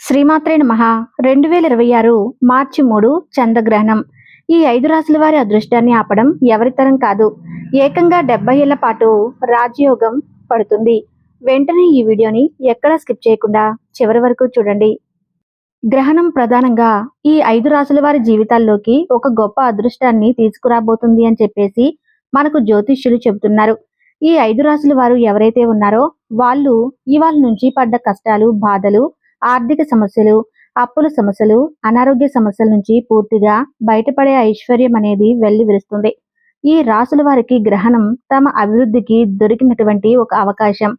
శ్రీమాత్రే నమః 2026 మార్చి 3 చంద్రగ్రహణం. ఈ 5 రాశుల వారి అదృష్టాన్ని ఆపడం ఎవరితరం కాదు. ఏకంగా 70 ఏళ్ల పాటు రాజయోగం పడుతుంది. వెంటనే ఈ వీడియోని ఎక్కడా స్కిప్ చేయకుండా చివరి వరకు చూడండి. గ్రహణం ప్రధానంగా ఈ 5 రాశుల వారి జీవితాల్లోకి ఒక గొప్ప అదృష్టాన్ని తీసుకురాబోతుంది అని చెప్పేసి మనకు జ్యోతిష్యులు చెబుతున్నారు. ఈ 5 రాశుల వారు ఎవరైతే ఉన్నారో వాళ్ళు ఇవాళ నుంచి పడ్డ కష్టాలు, బాధలు, ఆర్థిక సమస్యలు, అప్పుల సమస్యలు, అనారోగ్య సమస్యల నుంచి పూర్తిగా బయటపడే ఐశ్వర్యం అనేది వెల్లివిరుస్తుంది. ఈ రాశుల వారికి గ్రహణం తమ అభివృద్ధికి దొరికినటువంటి ఒక అవకాశం.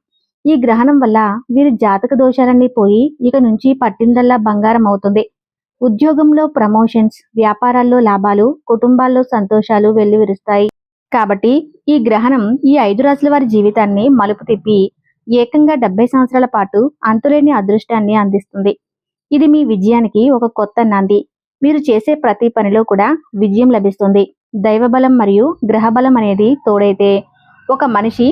ఈ గ్రహణం వల్ల వీరి జాతక దోషాలన్నీ పోయి ఇక నుంచి పట్టిందల్లా బంగారం అవుతుంది. ఉద్యోగంలో ప్రమోషన్స్, వ్యాపారాల్లో లాభాలు, కుటుంబాల్లో సంతోషాలు వెల్లివిరుస్తాయి. కాబట్టి ఈ గ్రహణం ఈ 5 రాశుల వారి జీవితాన్ని మలుపు తిప్పి ఏకంగా 70 సంవత్సరాల పాటు అంతులేని అదృష్టాన్ని అందిస్తుంది. ఇది మీ విజయానికి ఒక కొత్త నాంది. మీరు చేసే ప్రతి పనిలో కూడా విజయం లభిస్తుంది. దైవబలం మరియు గ్రహబలం అనేది తోడైతే ఒక మనిషి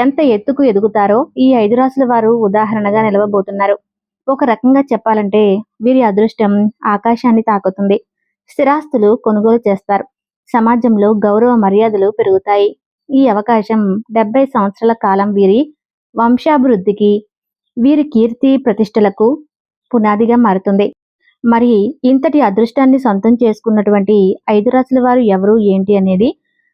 ఎంత ఎత్తుకు ఎదుగుతారో ఈ 5 రాశుల వారు ఉదాహరణగా నిలవబోతున్నారు. ఒక రకంగా చెప్పాలంటే వీరి అదృష్టం ఆకాశాన్ని తాకుతుంది. స్థిరాస్తులు కొనుగోలు చేస్తారు. సమాజంలో గౌరవ మర్యాదలు పెరుగుతాయి. ఈ అవకాశం 70 సంవత్సరాల కాలం వీరి వంశాభివృద్ధికి, వీరి కీర్తి ప్రతిష్టలకు పునాదిగా మారుతుంది. మరి ఇంతటి అదృష్టాన్ని సొంతం చేసుకున్నటువంటి 5 రాశుల వారు ఎవరు ఏంటి అనేది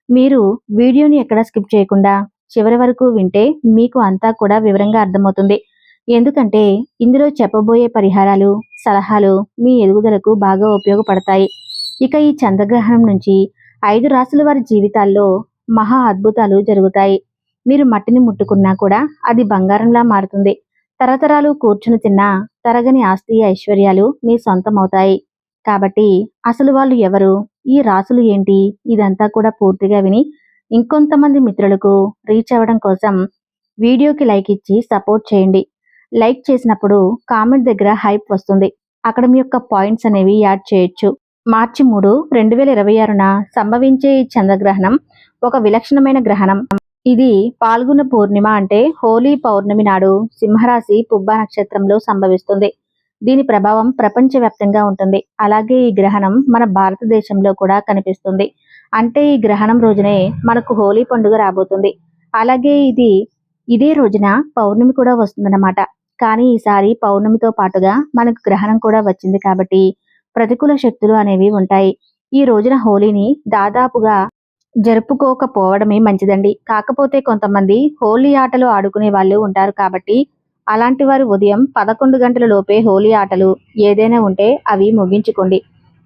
మీరు వీడియోని ఎక్కడ స్కిప్ చేయకుండా చివరి వరకు వింటే మీకు అంతా కూడా వివరంగా అర్థమవుతుంది. ఎందుకంటే ఇందులో చెప్పబోయే పరిహారాలు, సలహాలు మీ ఎదుగుదలకు బాగా ఉపయోగపడతాయి. ఇక ఈ చంద్రగ్రహణం నుంచి 5 రాశుల వారి జీవితాల్లో మహా అద్భుతాలు జరుగుతాయి. మీరు మట్టిని ముట్టుకున్నా కూడా అది బంగారంలా మారుతుంది. తరతరాలు కూర్చుని తిన్నా తరగని ఆస్తి, ఐశ్వర్యాలు మీ సొంతమవుతాయి. కాబట్టి అసలు వాళ్ళు ఎవరు, ఈ రాశులు ఏంటి, ఇదంతా కూడా పూర్తిగా విని ఇంకొంతమంది మిత్రులకు రీచ్ అవ్వడం కోసం వీడియోకి లైక్ ఇచ్చి సపోర్ట్ చేయండి. లైక్ చేసినప్పుడు కామెంట్ దగ్గర హైప్ వస్తుంది. అక్కడ మీ యొక్క పాయింట్స్ అనేవి యాడ్ చేయొచ్చు. మార్చి 3, 2026న సంభవించే ఈ చంద్రగ్రహణం ఒక విలక్షణమైన గ్రహణం. ఇది పాల్గొన పూర్ణిమ అంటే హోలీ పౌర్ణమి నాడు సింహరాశి పుబ్బ నక్షత్రంలో సంభవిస్తుంది. దీని ప్రభావం ప్రపంచవ్యాప్తంగా ఉంటుంది. అలాగే ఈ గ్రహణం మన భారతదేశంలో కూడా కనిపిస్తుంది. అంటే ఈ గ్రహణం రోజునే మనకు హోలీ పండుగ రాబోతుంది. అలాగే ఇదే రోజున పౌర్ణమి కూడా వస్తుందన్నమాట. కానీ ఈసారి పౌర్ణమితో పాటుగా మనకు గ్రహణం కూడా వచ్చింది కాబట్టి ప్రతికూల శక్తులు అనేవి ఉంటాయి. ఈ రోజున హోలీని దాదాపుగా జరుపుకోకపోవడమే మంచిదండి. కాకపోతే కొంతమంది హోలీ ఆటలు ఆడుకునే వాళ్ళు ఉంటారు కాబట్టి అలాంటి వారు ఉదయం 11 గంటల లోపే హోలీ ఆటలు ఏదైనా ఉంటే అవి ముగించుకోండి.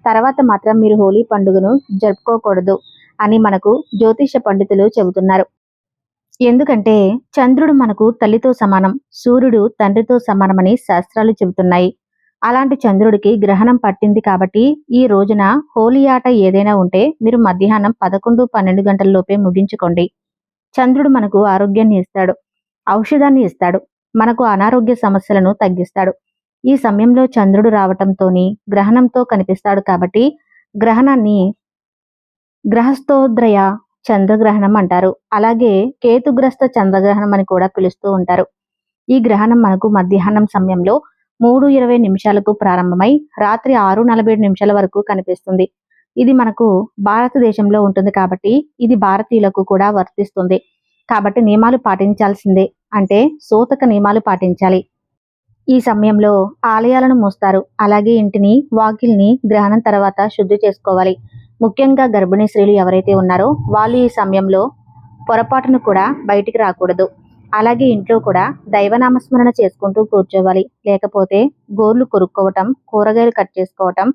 తర్వాత మాత్రం మీరు హోలీ పండుగను జరుపుకోకూడదు అని మనకు జ్యోతిష పండితులు చెబుతున్నారు. ఎందుకంటే చంద్రుడు మనకు తల్లితో సమానం, సూర్యుడు తండ్రితో సమానమని శాస్త్రాలు చెబుతున్నాయి. అలాంటి చంద్రుడికి గ్రహణం పట్టింది కాబట్టి ఈ రోజున హోలీ ఆట ఏదైనా ఉంటే మీరు మధ్యాహ్నం 11, 12 గంటల లోపే ముగించుకోండి. చంద్రుడు మనకు ఆరోగ్యాన్ని ఇస్తాడు, ఔషధాన్ని ఇస్తాడు, మనకు అనారోగ్య సమస్యలను తగ్గిస్తాడు. ఈ సమయంలో చంద్రుడు రావటంతోని గ్రహణంతో కనిపిస్తాడు కాబట్టి గ్రహణాన్ని గ్రహస్థోద్రయ చంద్రగ్రహణం అంటారు. అలాగే కేతుగ్రస్త చంద్రగ్రహణం అని కూడా పిలుస్తూ ఉంటారు. ఈ గ్రహణం మనకు మధ్యాహ్నం సమయంలో 3:20 నిమిషాలకు ప్రారంభమై రాత్రి 6:47 నిమిషాల వరకు కనిపిస్తుంది. ఇది మనకు భారతదేశంలో ఉంటుంది కాబట్టి ఇది భారతీయులకు కూడా వర్తిస్తుంది. కాబట్టి నియమాలు పాటించాల్సిందే. అంటే సూతక నియమాలు పాటించాలి. ఈ సమయంలో ఆలయాలను మూస్తారు. అలాగే ఇంటిని, వాకిల్ని గ్రహణం తర్వాత శుద్ధి చేసుకోవాలి. ముఖ్యంగా గర్భిణీ స్త్రీలు ఎవరైతే ఉన్నారో వాళ్ళు ఈ సమయంలో పొరపాటును కూడా బయటికి రాకూడదు. అలాగే ఇంట్లో కూడా దైవనామస్మరణ చేసుకుంటూ కూర్చోవాలి. లేకపోతే గోర్లు కొరుక్కోవటం, కూరగాయలు కట్ చేసుకోవటం,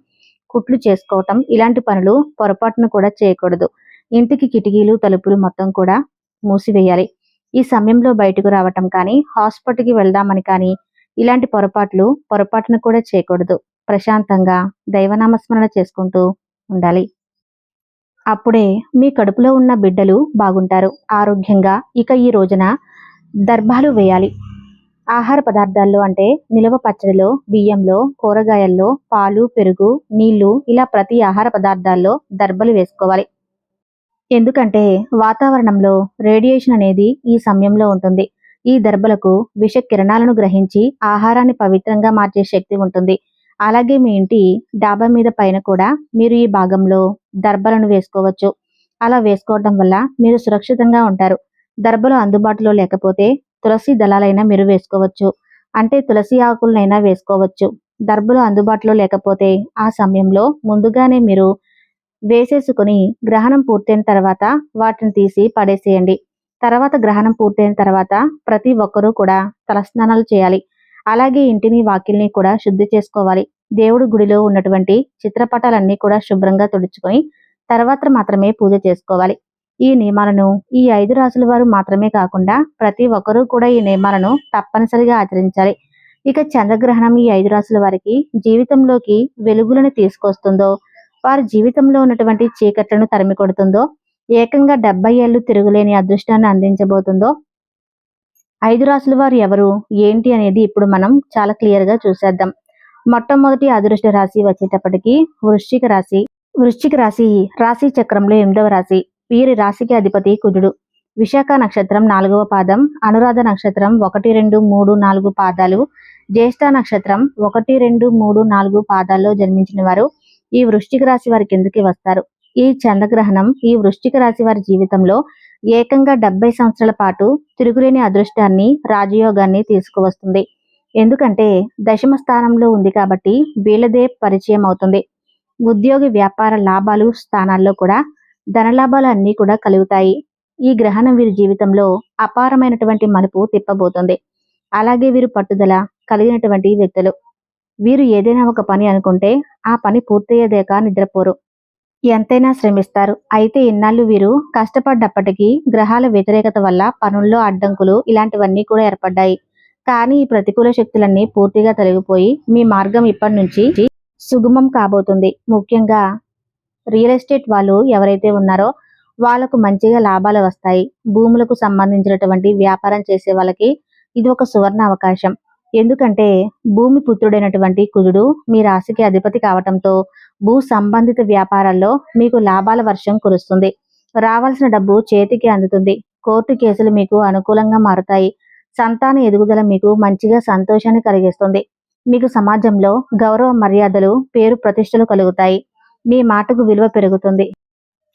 కుట్లు చేసుకోవటం ఇలాంటి పనులు పొరపాటును కూడా చేయకూడదు. ఇంటికి కిటికీలు, తలుపులు మొత్తం కూడా మూసివేయాలి. ఈ సమయంలో బయటకు రావటం కానీ, హాస్పిటల్కి వెళ్దామని కానీ ఇలాంటి పొరపాటును కూడా చేయకూడదు. ప్రశాంతంగా దైవనామస్మరణ చేసుకుంటూ ఉండాలి. అప్పుడే మీ కడుపులో ఉన్న బిడ్డలు బాగుంటారు, ఆరోగ్యంగా. ఇక ఈ రోజున దర్భాలు వేయాలి. ఆహార పదార్థాల్లో అంటే నిలవ పచ్చడిలో, బియ్యంలో, కూరగాయల్లో, పాలు, పెరుగు, నీళ్లు ఇలా ప్రతి ఆహార పదార్థాల్లో దర్భలు వేసుకోవాలి. ఎందుకంటే వాతావరణంలో రేడియేషన్ అనేది ఈ సమయంలో ఉంటుంది. ఈ దర్భలకు విష కిరణాలను గ్రహించి ఆహారాన్ని పవిత్రంగా మార్చే శక్తి ఉంటుంది. అలాగే మీ ఇంటి డాబా మీద పైన కూడా మీరు ఈ భాగంలో దర్భలను వేసుకోవచ్చు. అలా వేసుకోవడం వల్ల మీరు సురక్షితంగా ఉంటారు. దర్భలు అందుబాటులో లేకపోతే తులసి దళాలైనా మీరు వేసుకోవచ్చు. అంటే తులసి ఆకులనైనా వేసుకోవచ్చు. దర్భలు అందుబాటులో లేకపోతే ఆ సమయంలో ముందుగానే మీరు వేసేసుకుని గ్రహణం పూర్తయిన తర్వాత వాటిని తీసి పడేసేయండి. తర్వాత గ్రహణం పూర్తయిన తర్వాత ప్రతి ఒక్కరూ కూడా తలస్నానాలు చేయాలి. అలాగే ఇంటిని వాకిల్ని కూడా శుద్ధి చేసుకోవాలి. దేవుడి గుడిలో ఉన్నటువంటి చిత్రపటాలన్నీ కూడా శుభ్రంగా తుడుచుకొని తర్వాత మాత్రమే పూజ చేసుకోవాలి. ఈ నియమాలను ఈ 5 రాసుల వారు మాత్రమే కాకుండా ప్రతి ఒక్కరూ కూడా ఈ నియమాలను తప్పనిసరిగా ఆచరించాలి. ఇక చంద్రగ్రహణం ఈ 5 రాసుల వారికి జీవితంలోకి వెలుగులను తీసుకొస్తుందో, వారి జీవితంలో ఉన్నటువంటి చీకట్లను తరిమి కొడుతుందో, ఏకంగా 70 ఏళ్లు తిరుగులేని అదృష్టాన్ని అందించబోతుందో, 5 రాసుల వారు ఎవరు ఏంటి అనేది ఇప్పుడు మనం చాలా క్లియర్ గా చూసేద్దాం. మొట్టమొదటి అదృష్ట రాశి వచ్చేటప్పటికి వృశ్చిక రాశి. వృశ్చిక రాశి రాశి చక్రంలో 8వ రాశి. వీరి రాశికి అధిపతి కుజుడు. విశాఖ నక్షత్రం 4వ పాదం, అనురాధ నక్షత్రం 1, 2, 3, 4 పాదాలు, జ్యేష్ఠ నక్షత్రం 1, 2, 3, 4 పాదాల్లో జన్మించిన వారు ఈ వృశ్చిక రాశి వారి కిందకి వస్తారు. ఈ చంద్రగ్రహణం ఈ వృశ్చిక రాశి వారి జీవితంలో ఏకంగా 70 సంవత్సరాల పాటు తిరుగులేని అదృష్టాన్ని, రాజయోగాన్ని తీసుకువస్తుంది. ఎందుకంటే దశమ స్థానంలో ఉంది కాబట్టి వీళ్ళదే పరిచయం అవుతుంది. ఉద్యోగ వ్యాపార లాభాలు స్థానాల్లో కూడా ధనలాభాలు అన్నీ కూడా కలుగుతాయి. ఈ గ్రహణం వీరి జీవితంలో అపారమైనటువంటి మలుపు తిప్పబోతుంది. అలాగే వీరు పట్టుదల కలిగినటువంటి వ్యక్తులు. వీరు ఏదైనా ఒక పని అనుకుంటే ఆ పని పూర్తయ్యేదాకా నిద్రపోరు. ఎంతైనా శ్రమిస్తారు. అయితే ఇన్నాళ్ళు వీరు కష్టపడ్డప్పటికీ గ్రహాల వ్యతిరేకత వల్ల పనుల్లో అడ్డంకులు ఇలాంటివన్నీ కూడా ఏర్పడ్డాయి. కానీ ఈ ప్రతికూల శక్తులన్నీ పూర్తిగా తొలగిపోయి మీ మార్గం ఇప్పటి నుంచి సుగమం కాబోతుంది. ముఖ్యంగా రియల్ ఎస్టేట్ వాళ్ళు ఎవరైతే ఉన్నారో వాళ్ళకు మంచిగా లాభాలు వస్తాయి. భూములకు సంబంధించినటువంటి వ్యాపారం చేసే వాళ్ళకి ఇది ఒక సువర్ణ అవకాశం. ఎందుకంటే భూమి పుత్రుడైనటువంటి కుజుడు మీ రాశికి అధిపతి కావటంతో భూ సంబంధిత వ్యాపారాల్లో మీకు లాభాల వర్షం కురుస్తుంది. రావాల్సిన డబ్బు చేతికి అందుతుంది. కోర్టు కేసులు మీకు అనుకూలంగా మారుతాయి. సంతాన ఎదుగుదల మీకు మంచిగా సంతోషాన్ని కలిగిస్తుంది. మీకు సమాజంలో గౌరవ మర్యాదలు, పేరు ప్రతిష్టలు కలుగుతాయి. మీ మాటకు విలువ పెరుగుతుంది.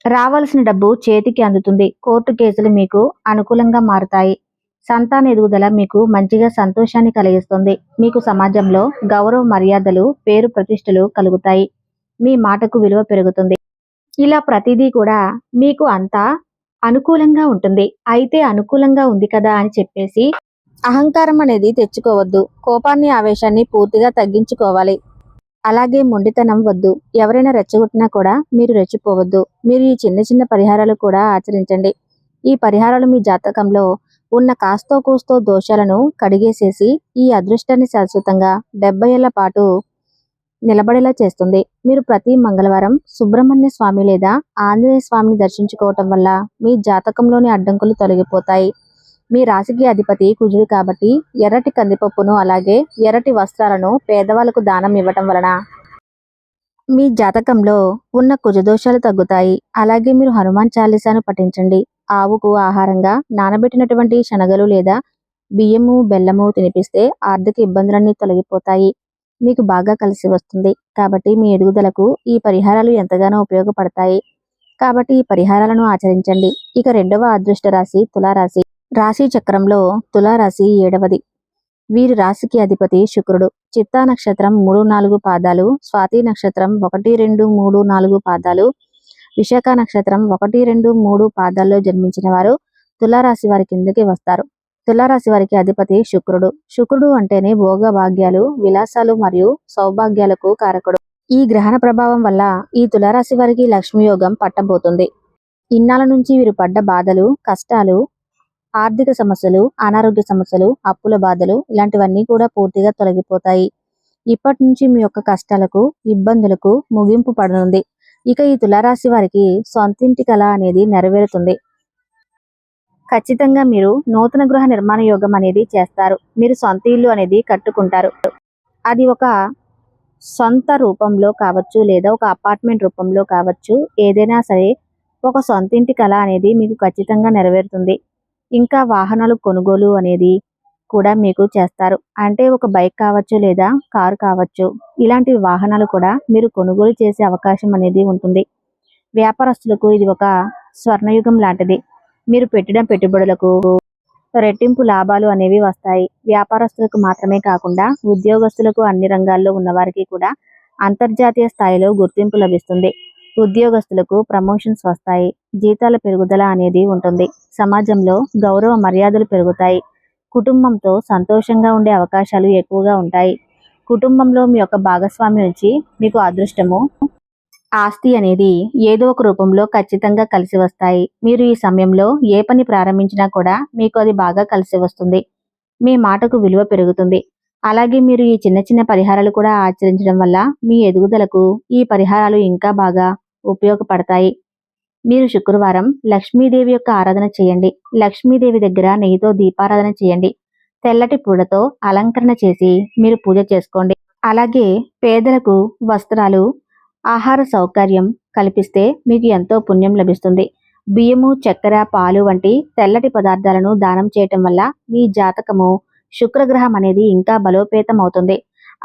రావాల్సిన డబ్బు చేతికి అందుతుంది. కోర్టు కేసులు మీకు అనుకూలంగా మారుతాయి. సంతాన ఎదుగుదల మీకు మంచిగా సంతోషాన్ని కలిగిస్తుంది. మీకు సమాజంలో గౌరవ మర్యాదలు, పేరు ప్రతిష్టలు కలుగుతాయి. మీ మాటకు విలువ పెరుగుతుంది. ఇలా ప్రతిదీ కూడా మీకు అంతా అనుకూలంగా ఉంటుంది. అయితే అనుకూలంగా ఉంది కదా అని చెప్పేసి అహంకారం అనేది తెచ్చుకోవద్దు. కోపాన్ని, ఆవేశాన్ని పూర్తిగా తగ్గించుకోవాలి. అలాగే మొండితనం వద్దు. ఎవరైనా రెచ్చగొట్టినా కూడా మీరు రెచ్చిపోవద్దు. మీరు ఈ చిన్న చిన్న పరిహారాలు కూడా ఆచరించండి. ఈ పరిహారాలు మీ జాతకంలో ఉన్న కాస్తో కూస్తో దోషాలను కడిగేసేసి ఈ అదృష్టాన్ని శాశ్వతంగా 70 ఏళ్ల పాటు నిలబడేలా చేస్తుంది. మీరు ప్రతి మంగళవారం సుబ్రహ్మణ్య స్వామి లేదా ఆంజనేయ స్వామిని దర్శించుకోవటం వల్ల మీ జాతకంలోని అడ్డంకులు తొలగిపోతాయి. మీ రాశికి అధిపతి కుజుడు కాబట్టి ఎర్రటి కందిపప్పును అలాగే ఎర్రటి వస్త్రాలను పేదవాళ్లకు దానం ఇవ్వటం వలన మీ జాతకంలో ఉన్న కుజదోషాలు తగ్గుతాయి. అలాగే మీరు హనుమాన్ చాలీసాను పఠించండి. ఆవుకు ఆహారంగా నానబెట్టినటువంటి శనగలు లేదా బియ్యము, బెల్లము తినిపిస్తే ఆర్థిక ఇబ్బందులన్నీ తొలగిపోతాయి. మీకు బాగా కలిసి వస్తుంది. కాబట్టి మీ ఎదుగుదలకు ఈ పరిహారాలు ఎంతగానో ఉపయోగపడతాయి. కాబట్టి ఈ పరిహారాలను ఆచరించండి. ఇక రెండవ అదృష్ట రాశి తులారాశి. రాశి చక్రంలో తులారాశి 7వది. వీరి రాశికి అధిపతి శుక్రుడు. చిత్తా నక్షత్రం 3, 4 పాదాలు, స్వాతి నక్షత్రం 1, 2, 3, 4 పాదాలు, విశాఖ నక్షత్రం 1, 2, 3 పాదాల్లో జన్మించిన వారు తులారాశి వారి కిందకి వస్తారు. తులారాశి వారికి అధిపతి శుక్రుడు. శుక్రుడు అంటేనే భోగ భాగ్యాలు, విలాసాలు మరియు సౌభాగ్యాలకు కారకుడు. ఈ గ్రహణ ప్రభావం వల్ల ఈ తులారాశి వారికి లక్ష్మీయోగం పట్టబోతుంది. ఇన్నాళ్ళ నుంచి వీరు పడ్డ బాధలు, కష్టాలు, ఆర్థిక సమస్యలు, అనారోగ్య సమస్యలు, అప్పుల బాధలు ఇలాంటివన్నీ కూడా పూర్తిగా తొలగిపోతాయి. ఇప్పటి నుంచి మీ యొక్క కష్టాలకు, ఇబ్బందులకు ముగింపు పడనుంది. ఇక ఈ తులారాశి వారికి సొంతింటి కళ అనేది నెరవేరుతుంది. ఖచ్చితంగా మీరు నూతన గృహ నిర్మాణ యోగం అనేది చేస్తారు. మీరు సొంత ఇల్లు అనేది కట్టుకుంటారు. అది ఒక సొంత రూపంలో కావచ్చు లేదా ఒక అపార్ట్మెంట్ రూపంలో కావచ్చు. ఏదైనా సరే ఒక సొంతింటి కళ అనేది మీకు ఖచ్చితంగా నెరవేరుతుంది. ఇంకా వాహనాలు కొనుగోలు అనేది కూడా మీకు చేస్తారు. అంటే ఒక బైక్ కావచ్చు లేదా కారు కావచ్చు. ఇలాంటి వాహనాలు కూడా మీరు కొనుగోలు చేసే అవకాశం అనేది ఉంటుంది. వ్యాపారస్తులకు ఇది ఒక స్వర్ణయుగం లాంటిది. మీరు పెట్టిన పెట్టుబడులకు రెట్టింపు లాభాలు అనేవి వస్తాయి. వ్యాపారస్తులకు మాత్రమే కాకుండా ఉద్యోగస్తులకు, అన్ని రంగాల్లో ఉన్నవారికి కూడా అంతర్జాతీయ స్థాయిలో గుర్తింపు లభిస్తుంది. ఉద్యోగస్తులకు ప్రమోషన్స్ వస్తాయి. జీతాల పెరుగుదల అనేది ఉంటుంది. సమాజంలో గౌరవ మర్యాదలు పెరుగుతాయి. కుటుంబంతో సంతోషంగా ఉండే అవకాశాలు ఎక్కువగా ఉంటాయి. కుటుంబంలో మీ యొక్క భాగస్వామి నుంచి మీకు అదృష్టము, ఆస్తి అనేది ఏదో ఒక రూపంలో ఖచ్చితంగా కలిసి వస్తాయి. మీరు ఈ సమయంలో ఏ పని ప్రారంభించినా కూడా మీకు అది బాగా కలిసి వస్తుంది. మీ మాటకు విలువ పెరుగుతుంది. అలాగే మీరు ఈ చిన్న చిన్న పరిహారాలు కూడా ఆచరించడం వల్ల మీ ఎదుగుదలకు ఈ పరిహారాలు ఇంకా బాగా ఉపయోగపడతాయి. మీరు శుక్రవారం లక్ష్మీదేవి యొక్క ఆరాధన చేయండి. లక్ష్మీదేవి దగ్గర నెయ్యితో దీపారాధన చేయండి. తెల్లటి పూలతో అలంకరణ చేసి మీరు పూజ చేసుకోండి. అలాగే పేదలకు వస్త్రాలు, ఆహార సౌకర్యం కల్పిస్తే మీకు ఎంతో పుణ్యం లభిస్తుంది. బియ్యము, చక్కెర, పాలు వంటి తెల్లటి పదార్థాలను దానం చేయటం వల్ల మీ జాతకము శుక్రగ్రహం అనేది ఇంకా బలోపేతం అవుతుంది.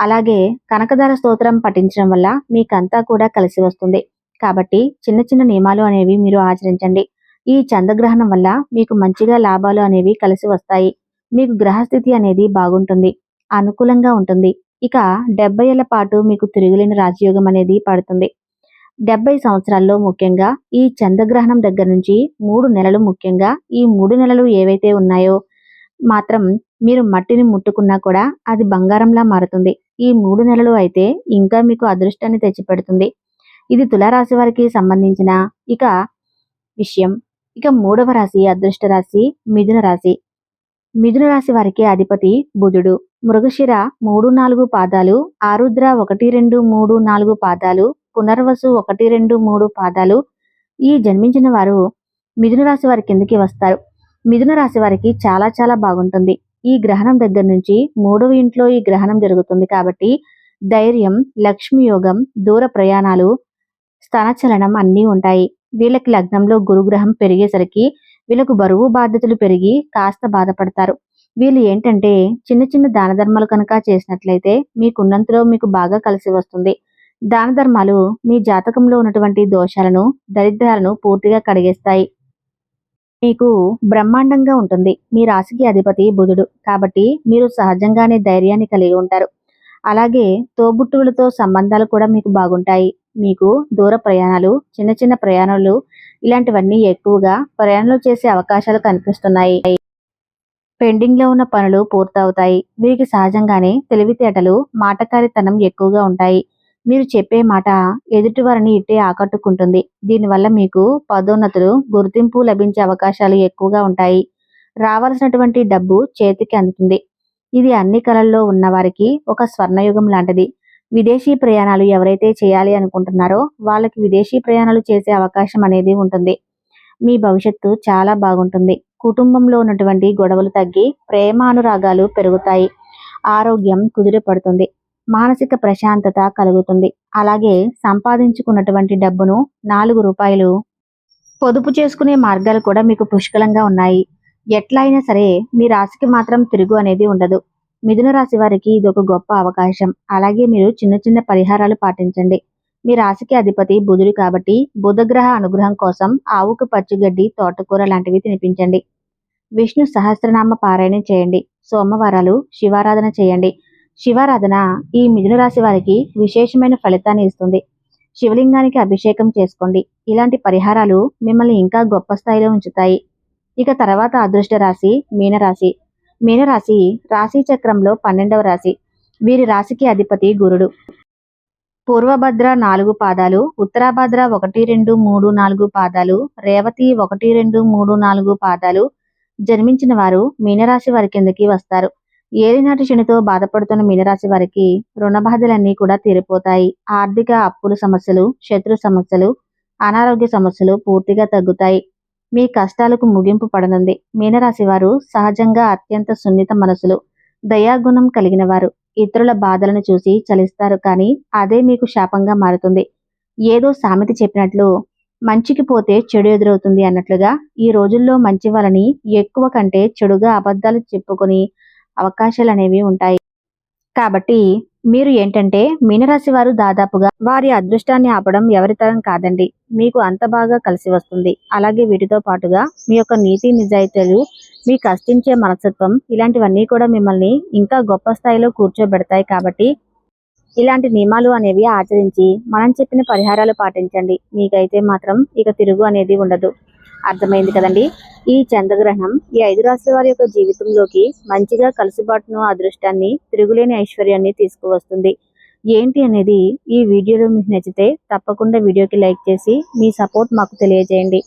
అలాగే కనకదార స్తోత్రం పఠించడం వల్ల మీకంతా కూడా కలిసి వస్తుంది. కాబట్టి చిన్న చిన్న నియమాలు అనేవి మీరు ఆచరించండి. ఈ చంద్రగ్రహణం వల్ల మీకు మంచిగా లాభాలు అనేవి కలిసి వస్తాయి. మీకు గ్రహస్థితి అనేది బాగుంటుంది, అనుకూలంగా ఉంటుంది. ఇక 70 ఏళ్ల పాటు మీకు తిరుగులేని రాజయోగం అనేది పడుతుంది. 70 సంవత్సరాల్లో ముఖ్యంగా ఈ చంద్రగ్రహణం దగ్గర నుంచి 3 నెలలు, ముఖ్యంగా ఈ 3 నెలలు ఏవైతే ఉన్నాయో మాత్రం మీరు మట్టిని ముట్టుకున్నా కూడా అది బంగారంలా మారుతుంది. ఈ 3 నెలలు అయితే ఇంకా మీకు అదృష్టాన్ని తెచ్చిపెడుతుంది. ఇది తులారాశి వారికి సంబంధించిన ఇక విషయం. ఇక 3వ రాశి, అదృష్ట రాశి మిథున రాశి. మిథున రాశి వారికి అధిపతి బుధుడు. మృగశిర 3, 4 పాదాలు, ఆరుద్ర 1, 2, 3, 4 పాదాలు, పునర్వసు 1, 2, 3 పాదాలు ఈ జన్మించిన వారు మిథున రాశి వారి కిందకి వస్తారు. మిథున రాశి వారికి చాలా చాలా బాగుంటుంది. ఈ గ్రహణం దగ్గర నుంచి 3వ ఇంట్లో ఈ గ్రహణం జరుగుతుంది కాబట్టి ధైర్యం, లక్ష్మి యోగం, దూర ప్రయాణాలు, స్థానచలనం అన్నీ ఉంటాయి. వీళ్ళకి లగ్నంలో గురుగ్రహం పెరిగేసరికి వీళ్ళకు బరువు బాధ్యతలు పెరిగి కాస్త బాధపడతారు. వీళ్ళు ఏంటంటే చిన్న చిన్న దాన ధర్మాలు కనుక చేసినట్లయితే మీకున్నంతలో మీకు బాగా కలిసి వస్తుంది. దాన ధర్మాలు మీ జాతకంలో ఉన్నటువంటి దోషాలను, దరిద్రాలను పూర్తిగా కడిగేస్తాయి. మీకు బ్రహ్మాండంగా ఉంటుంది. మీ రాశికి అధిపతి బుధుడు కాబట్టి మీరు సహజంగానే ధైర్యాన్ని కలిగి ఉంటారు. అలాగే తోబుట్టువులతో సంబంధాలు కూడా మీకు బాగుంటాయి. మీకు దూర ప్రయాణాలు, చిన్న చిన్న ప్రయాణాలు ఇలాంటివన్నీ ఎక్కువగా ప్రయాణాలు చేసే అవకాశాలు కనిపిస్తున్నాయి. పెండింగ్ లో ఉన్న పనులు పూర్తవుతాయి. వీరికి సహజంగానే తెలివితేటలు, మాటకారితనం ఎక్కువగా ఉంటాయి. మీరు చెప్పే మాట ఎదుటి వారిని ఇట్టే ఆకట్టుకుంటుంది. దీనివల్ల మీకు పదోన్నతులు, గుర్తింపు లభించే అవకాశాలు ఎక్కువగా ఉంటాయి. రావాల్సినటువంటి డబ్బు చేతికి అందుతుంది. ఇది అన్ని కళల్లో ఉన్న వారికి ఒక స్వర్ణయుగం లాంటిది. విదేశీ ప్రయాణాలు ఎవరైతే చేయాలి అనుకుంటున్నారో వాళ్ళకి విదేశీ ప్రయాణాలు చేసే అవకాశం అనేది ఉంటుంది. మీ భవిష్యత్తు చాలా బాగుంటుంది. కుటుంబంలో ఉన్నటువంటి గొడవలు తగ్గి ప్రేమానురాగాలు పెరుగుతాయి. ఆరోగ్యం కుదిరిపడుతుంది. మానసిక ప్రశాంతత కలుగుతుంది. అలాగే సంపాదించుకున్నటువంటి డబ్బును 4 రూపాయలు పొదుపు చేసుకునే మార్గాలు కూడా మీకు పుష్కలంగా ఉన్నాయి. ఎట్లా అయినా సరే మీ రాశికి మాత్రం తిరుగు అనేది ఉండదు. మిథున రాశి వారికి ఇది ఒక గొప్ప అవకాశం. అలాగే మీరు చిన్న చిన్న పరిహారాలు పాటించండి. మీ రాశికి అధిపతి బుధుడు కాబట్టి బుధగ్రహ అనుగ్రహం కోసం ఆవుకు పచ్చిగడ్డి, తోటకూర లాంటివి తినిపించండి. విష్ణు సహస్రనామ పారాయణం చేయండి. సోమవారాలు శివారాధన చేయండి. శివారాధన ఈ మిథున రాశి వారికి విశేషమైన ఫలితాన్ని ఇస్తుంది. శివలింగానికి అభిషేకం చేసుకోండి. ఇలాంటి పరిహారాలు మిమ్మల్ని ఇంకా గొప్ప స్థాయిలో ఉంచుతాయి. ఇక తర్వాత అదృష్ట రాశి మీనరాశి. మీనరాశి రాశి చక్రంలో 12వ రాశి. వీరి రాశికి అధిపతి గురుడు. పూర్వభద్ర 4 పాదాలు, ఉత్తరాభద్ర 1, 2, 3, 4 పాదాలు, రేవతి 1, 2, 3, 4 పాదాలు జన్మించిన వారు మీనరాశి వారి కిందకి వస్తారు. ఏలినాటి శనితో బాధపడుతున్న మీనరాశి వారికి రుణ బాధలన్నీ కూడా తీరిపోతాయి. ఆర్థిక అప్పుల సమస్యలు, శత్రు సమస్యలు, అనారోగ్య సమస్యలు పూర్తిగా తగ్గుతాయి. మీ కష్టాలకు ముగింపు పడనుంది. మీనరాశి వారు సహజంగా అత్యంత సున్నిత మనసులు, దయాగుణం కలిగిన వారు. ఇతరుల బాధలను చూసి చలిస్తారు, కానీ అదే మీకు శాపంగా మారుతుంది. ఏదో సామెత చెప్పినట్లు మంచికి పోతే చెడు ఎదురవుతుంది అన్నట్లుగా ఈ రోజుల్లో మంచి వాళ్ళని ఎక్కువ కంటే చెడుగా అబద్ధాలు చెప్పుకొని అవకాశాలు అనేవి ఉంటాయి. కాబట్టి మీరు ఏంటంటే మీనరాశి వారు దాదాపుగా వారి అదృష్టాన్ని ఆపడం ఎవరితరం కాదండి. మీకు అంత బాగా కలిసి వస్తుంది. అలాగే వీటితో పాటుగా మీ యొక్క నీతి నిజాయితీలు, మీ కష్టించే మనస్తత్వం ఇలాంటివన్నీ కూడా మిమ్మల్ని ఇంకా గొప్ప స్థాయిలో కూర్చోబెడతాయి. కాబట్టి ఇలాంటి నియమాలు అనేవి ఆచరించి మనం చెప్పిన పరిహారాలు పాటించండి. మీకైతే మాత్రం ఇక తిరుగు అనేది ఉండదు. అర్థమైంది కదండి. ఈ చంద్రగ్రహణం ఈ 5 రాశుల వారి యొక్క జీవితంలోకి మంచిగా కలుసుబాటును, అదృష్టాన్ని, తిరుగులేని ఐశ్వర్యాన్ని తీసుకువస్తుంది. ఏంటి అనేది ఈ వీడియోలో మీకు నచ్చితే తప్పకుండా వీడియోకి లైక్ చేసి మీ సపోర్ట్ మాకు తెలియజేయండి.